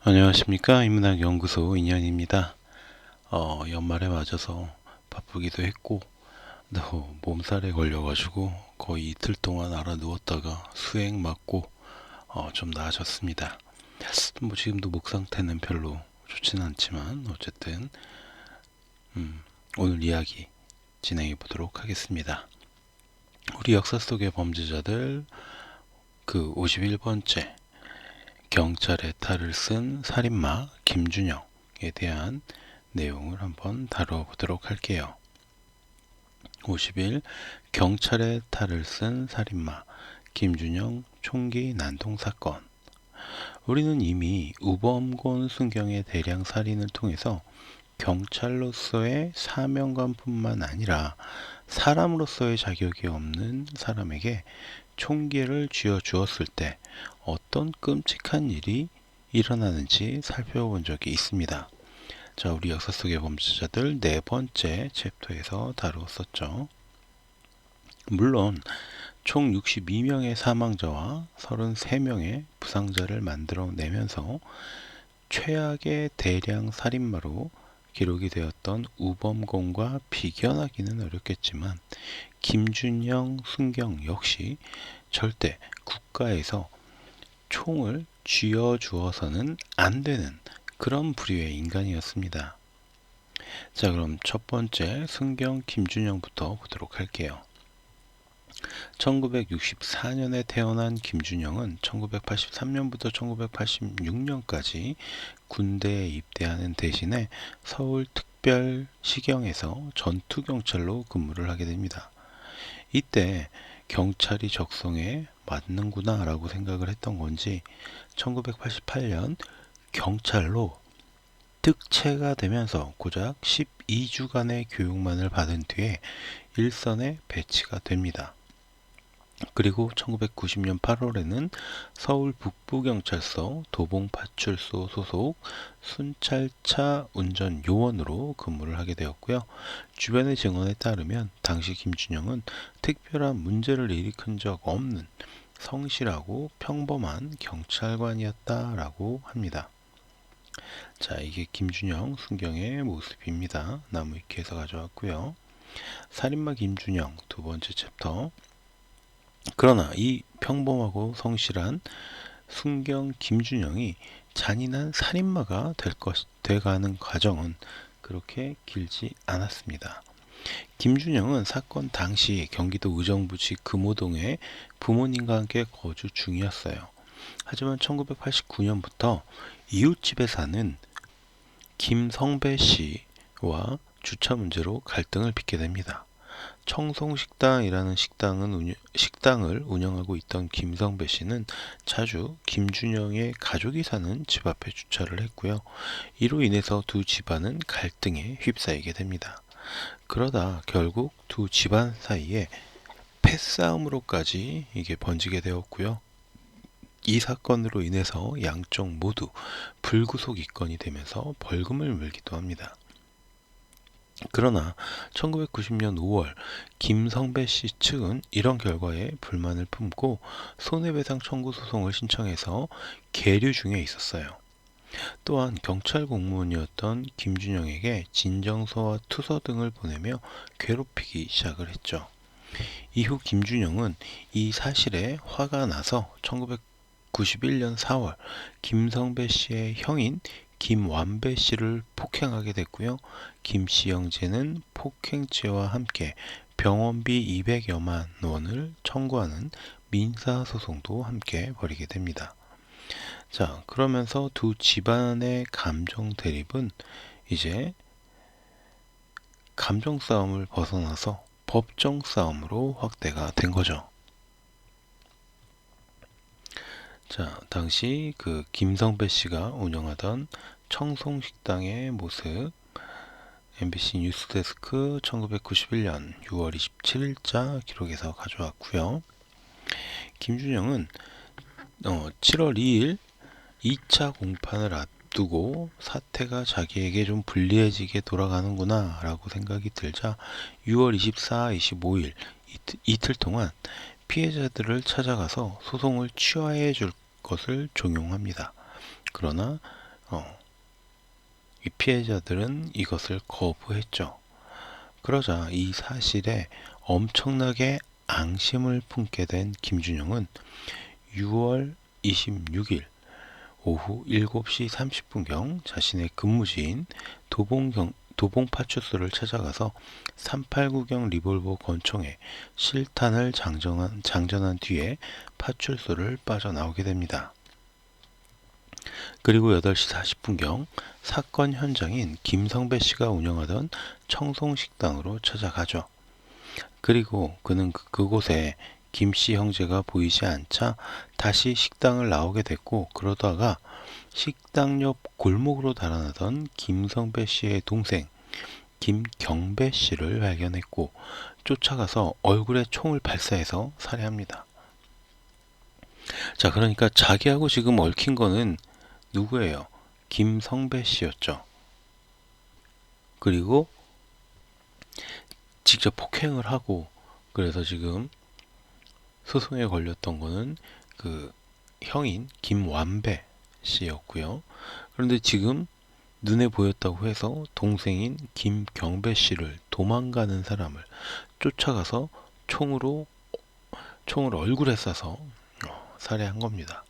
안녕하십니까. 인문학연구소 인연입니다. 연말에 맞아서 바쁘기도 했고 또 몸살에 걸려가지고 거의 이틀 동안 알아 누웠다가 수행 맞고 좀 나아졌습니다. 뭐 지금도 목 상태는 별로 좋지는 않지만 어쨌든 오늘 이야기 진행해 보도록 하겠습니다. 우리 역사 속의 범죄자들 그 51번째 경찰의 탈을 쓴 살인마 김준영에 대한 내용을 한번 다뤄보도록 할게요. 50일 경찰의 탈을 쓴 살인마 김준영 총기 난동 사건. 우리는 이미 우범곤 순경의 대량 살인을 통해서 경찰로서의 사명감뿐만 아니라 사람으로서의 자격이 없는 사람에게 총기를 쥐어 주었을 때 어떤 끔찍한 일이 일어나는지 살펴본 적이 있습니다. 자, 우리 역사 속의 범죄자들 네 번째 챕터에서 다루었었죠. 물론 총 62명의 사망자와 33명의 부상자를 만들어내면서 최악의 대량 살인마로 기록이 되었던 우범곤과 비견하기는 어렵겠지만 김준영, 순경 역시 절대 국가에서 총을 쥐어주어서는 안 되는 그런 부류의 인간이었습니다. 자, 그럼 첫 번째 순경 김준영부터 보도록 할게요. 1964년에 태어난 김준영은 1983년부터 1986년까지 군대에 입대하는 대신에 서울특별시경에서 전투경찰로 근무를 하게 됩니다. 이때 경찰이 적성에 맞는구나 라고 생각을 했던 건지 1988년 경찰로 특채가 되면서 고작 12주간의 교육만을 받은 뒤에 일선에 배치가 됩니다. 그리고 1990년 8월에는 서울 북부경찰서 도봉파출소 소속 순찰차 운전 요원으로 근무를 하게 되었고요. 주변의 증언에 따르면 당시 김준영은 특별한 문제를 일으킨 적 없는 성실하고 평범한 경찰관이었다라고 합니다. 자, 이게 김준영 순경의 모습입니다. 나무위키에서 가져왔고요. 살인마 김준영 두 번째 챕터. 그러나 이 평범하고 성실한 순경 김준영이 잔인한 살인마가 돼가는 과정은 그렇게 길지 않았습니다. 김준영은 사건 당시 경기도 의정부시 금호동에 부모님과 함께 거주 중이었어요. 하지만 1989년부터 이웃집에 사는 김성배 씨와 주차 문제로 갈등을 빚게 됩니다. 청송식당이라는 식당을 운영하고 있던 김성배 씨는 자주 김준영의 가족이 사는 집 앞에 주차를 했고요. 이로 인해서 두 집안은 갈등에 휩싸이게 됩니다. 그러다 결국 두 집안 사이에 패싸움으로까지 이게 번지게 되었고요. 이 사건으로 인해서 양쪽 모두 불구속 입건이 되면서 벌금을 물기도 합니다. 그러나 1990년 5월 김성배 씨 측은 이런 결과에 불만을 품고 손해배상 청구 소송을 신청해서 계류 중에 있었어요. 또한 경찰 공무원이었던 김준영에게 진정서와 투서 등을 보내며 괴롭히기 시작을 했죠. 이후 김준영은 이 사실에 화가 나서 1991년 4월 김성배 씨의 형인 김완배 씨를 폭행하게 됐고요. 김 씨 형제는 폭행죄와 함께 병원비 200여만 원을 청구하는 민사소송도 함께 벌이게 됩니다. 자, 그러면서 두 집안의 감정 대립은 이제 감정 싸움을 벗어나서 법정 싸움으로 확대가 된 거죠. 자, 당시 그 김성배 씨가 운영하던 청송식당의 모습, MBC 뉴스데스크 1991년 6월 27일자 기록에서 가져왔고요. 김준영은 7월 2일 2차 공판을 앞두고 사태가 자기에게 좀 불리해지게 돌아가는구나 라고 생각이 들자 6월 24, 25일 이틀 동안 피해자들을 찾아가서 소송을 취하해 줄 것을 종용합니다. 그러나 이 피해자들은 이것을 거부했죠. 그러자 이 사실에 엄청나게 앙심을 품게 된 김준영은 6월 26일 오후 7시 30분경 자신의 근무지인 도봉파출소를 찾아가서 389경 리볼버 권총에 실탄을 장전한 뒤에 파출소를 빠져나오게 됩니다. 그리고 8시 40분경 사건 현장인 김성배 씨가 운영하던 청송식당으로 찾아가죠. 그리고 그는 그곳에 김 씨 형제가 보이지 않자 다시 식당을 나오게 됐고, 그러다가 식당 옆 골목으로 달아나던 김성배 씨의 동생 김경배 씨를 발견했고 쫓아가서 얼굴에 총을 발사해서 살해합니다. 자, 그러니까 자기하고 지금 얽힌 거는 누구예요? 김성배 씨였죠. 그리고 직접 폭행을 하고, 그래서 지금 소송에 걸렸던 거는 그 형인 김완배 씨였고요. 그런데 지금 눈에 보였다고 해서 동생인 김경배 씨를, 도망가는 사람을 쫓아가서 총을 얼굴에 쏴서 살해한 겁니다.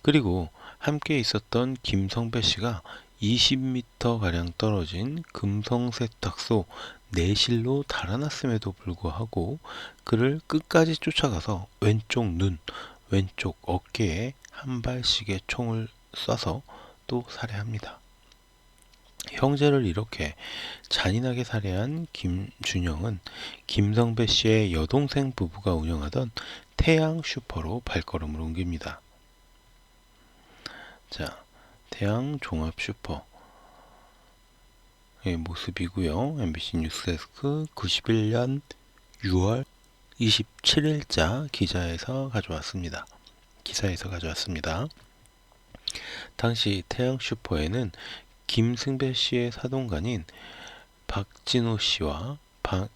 그리고 함께 있었던 김성배 씨가 20m 가량 떨어진 금성세탁소 내실로 달아났음에도 불구하고 그를 끝까지 쫓아가서 왼쪽 눈, 왼쪽 어깨에 한 발씩의 총을 쏴서 또 살해합니다. 형제를 이렇게 잔인하게 살해한 김준영은 김성배 씨의 여동생 부부가 운영하던 태양 슈퍼로 발걸음을 옮깁니다. 자, 태양 종합 슈퍼의 모습이고요. MBC 뉴스데스크 91년 6월 27일자 기사에서 가져왔습니다. 당시 태양 슈퍼에는 김승배 씨의 사동간인 박진호 씨와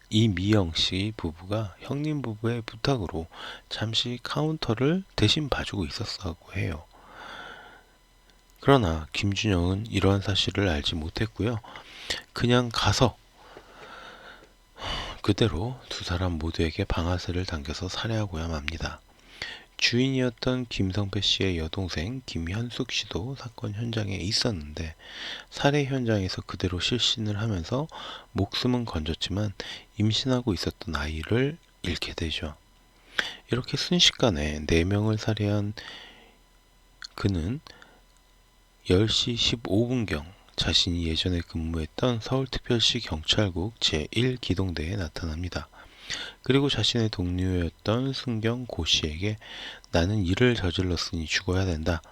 이미영 씨 부부가 형님 부부의 부탁으로 잠시 카운터를 대신 봐주고 있었다고 해요. 그러나 김준영은 이러한 사실을 알지 못했고요. 그냥 가서 그대로 두 사람 모두에게 방아쇠를 당겨서 살해하고야 맙니다. 주인이었던 김성배 씨의 여동생 김현숙 씨도 사건 현장에 있었는데 살해 현장에서 그대로 실신을 하면서 목숨은 건졌지만 임신하고 있었던 아이를 잃게 되죠. 이렇게 순식간에 4명을 살해한 그는 10시 15분경 자신이 예전에 근무했던 서울특별시 경찰국 제1기동대에 나타납니다. 그리고 자신의 동료였던 승경 고 씨에게 나는 일을 저질렀으니 죽어야 된다.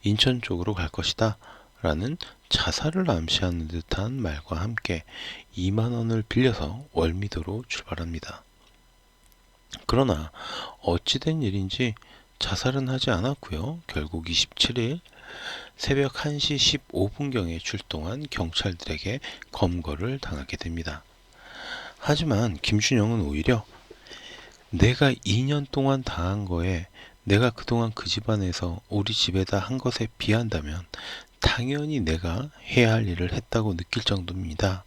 인천 쪽으로 갈 것이다. 라는 자살을 암시하는 듯한 말과 함께 2만 원을 빌려서 월미도로 출발합니다. 그러나 어찌된 일인지 자살은 하지 않았고요. 결국 27일 새벽 1시 15분경에 출동한 경찰들에게 검거를 당하게 됩니다. 하지만 김준영은 오히려 내가 2년 동안 당한 거에 내가 그동안 그 집안에서 우리 집에다 한 것에 비한다면 당연히 내가 해야 할 일을 했다고 느낄 정도입니다.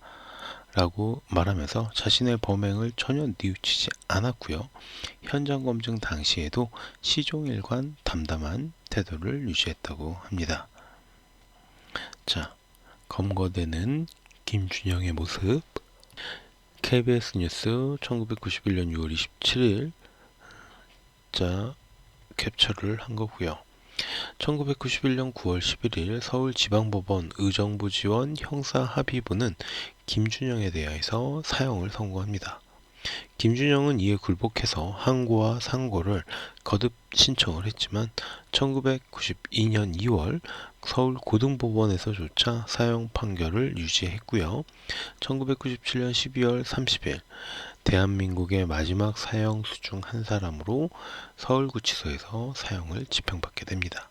라고 말하면서 자신의 범행을 전혀 뉘우치지 않았고요. 현장 검증 당시에도 시종일관 담담한 태도를 유지했다고 합니다. 자, 검거되는 김준영의 모습. KBS 뉴스 1991년 6월 27일 자 캡처를 한 거고요. 1991년 9월 11일 서울지방법원 의정부 지원 형사합의부는 김준영에 대해서 사형을 선고합니다. 김준영은 이에 굴복해서 항고와 상고를 거듭 신청을 했지만 1992년 2월 서울고등법원에서조차 사형 판결을 유지했고요. 1997년 12월 30일 대한민국의 마지막 사형수 중 한 사람으로 서울구치소에서 사형을 집행받게 됩니다.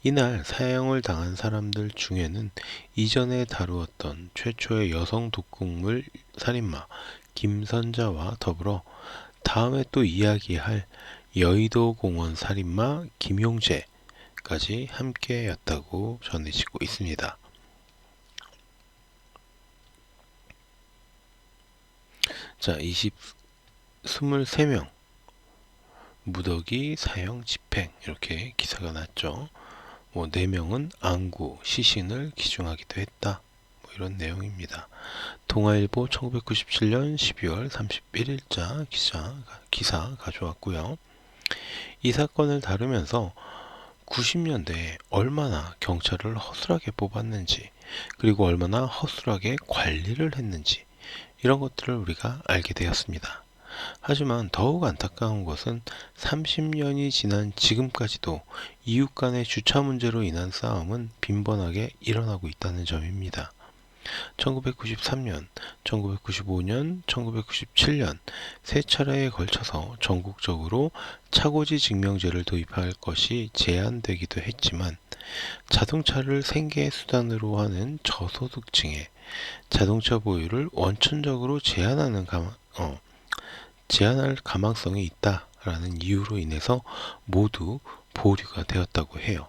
이날 사형을 당한 사람들 중에는 이전에 다루었던 최초의 여성 독극물 살인마 김선자와 더불어 다음에 또 이야기할 여의도 공원 살인마 김용재가 마지막까지 함께였다고 전해지고 있습니다. 자, 23명 무더기 사형 집행 이렇게 기사가 났죠. 4명은 안구, 시신을 기증하기도 했다. 이런 내용입니다. 동아일보 1997년 12월 31일자 기사 가져왔고요. 이 사건을 다루면서 90년대에 얼마나 경찰을 허술하게 뽑았는지, 그리고 얼마나 허술하게 관리를 했는지, 이런 것들을 우리가 알게 되었습니다. 하지만 더욱 안타까운 것은 30년이 지난 지금까지도 이웃 간의 주차 문제로 인한 싸움은 빈번하게 일어나고 있다는 점입니다. 1993년, 1995년, 1997년 세 차례에 걸쳐서 전국적으로 차고지 증명제를 도입할 것이 제안되기도 했지만 자동차를 생계 수단으로 하는 저소득층에 자동차 보유를 원천적으로 제한할 가망성이 있다라는 이유로 인해서 모두 보류가 되었다고 해요.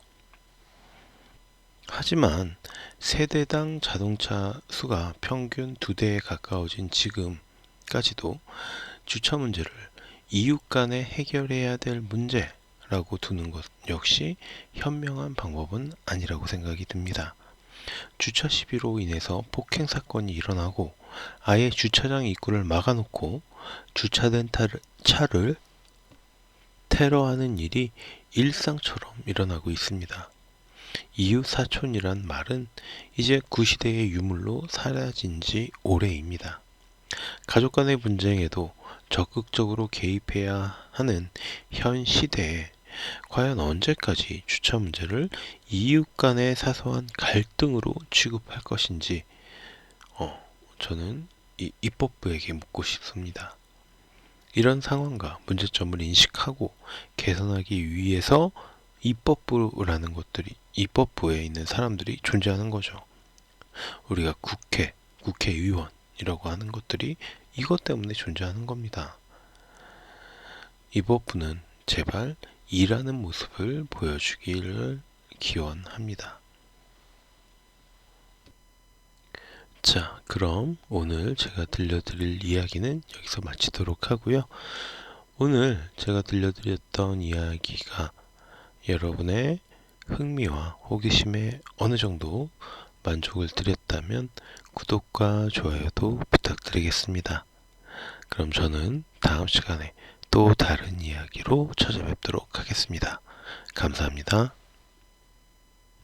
하지만 세대당 자동차 수가 평균 2대에 가까워진 지금까지도 주차 문제를 이웃 간에 해결해야 될 문제라고 두는 것 역시 현명한 방법은 아니라고 생각이 듭니다. 주차 시비로 인해서 폭행 사건이 일어나고 아예 주차장 입구를 막아놓고 주차된 차를 테러하는 일이 일상처럼 일어나고 있습니다. 이웃 사촌이란 말은 이제 구시대의 유물로 사라진 지 오래입니다. 가족 간의 분쟁에도 적극적으로 개입해야 하는 현 시대에 과연 언제까지 주차 문제를 이웃 간의 사소한 갈등으로 취급할 것인지 저는 이 입법부에게 묻고 싶습니다. 이런 상황과 문제점을 인식하고 개선하기 위해서 입법부에 있는 사람들이 존재하는 거죠. 우리가 국회의원이라고 하는 것들이 이것 때문에 존재하는 겁니다. 입법부는 제발 일하는 모습을 보여주기를 기원합니다. 자, 그럼 오늘 제가 들려드릴 이야기는 여기서 마치도록 하고요. 오늘 제가 들려드렸던 이야기가 여러분의 흥미와 호기심에 어느 정도 만족을 드렸다면 구독과 좋아요도 부탁드리겠습니다. 그럼 저는 다음 시간에 또 다른 이야기로 찾아뵙도록 하겠습니다. 감사합니다.